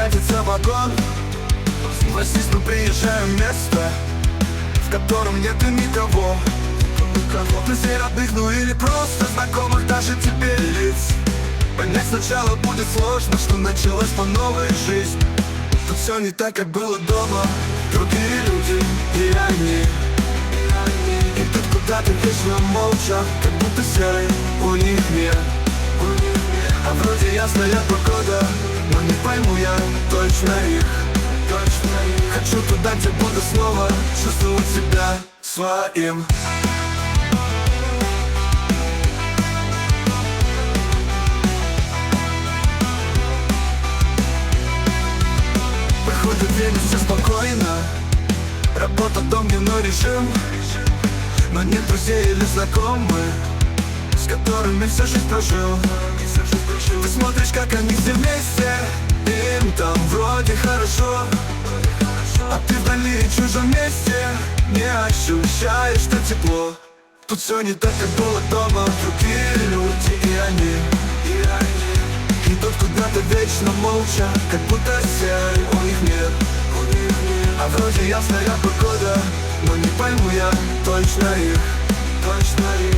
катится вагон. Согласись, мы приезжаем в место, в котором нет никого. Друзей родных, ну или просто знакомых, даже теперь лиц. Понять сначала будет сложно, что началась по новой жизнь. Тут все не так, как было дома. Другие люди и они идут куда-то вечно молча, как будто серый у них мир. А вроде ясная погода, но не пойму я точно их. Хочу туда, где буду снова чувствовать себя своим. Проходит время, все спокойно. Работа, дом, дневной режим. Но нет друзей или знакомых, с которыми всю жизнь прожил. Ты смотришь, как они все вместе, им там вроде хорошо, а ты вдали в чужом месте не ощущаешь, что тепло. Тут все не так, как было дома. Другие люди и они идут куда-то вечно молча, как будто серый у них мир. А вроде ясная погода, но не пойму я точно их.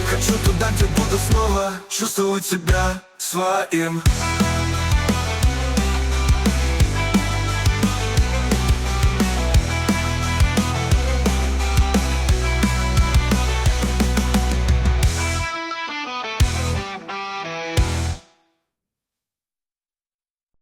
Хочу туда, где буду снова чувствовать себя своим.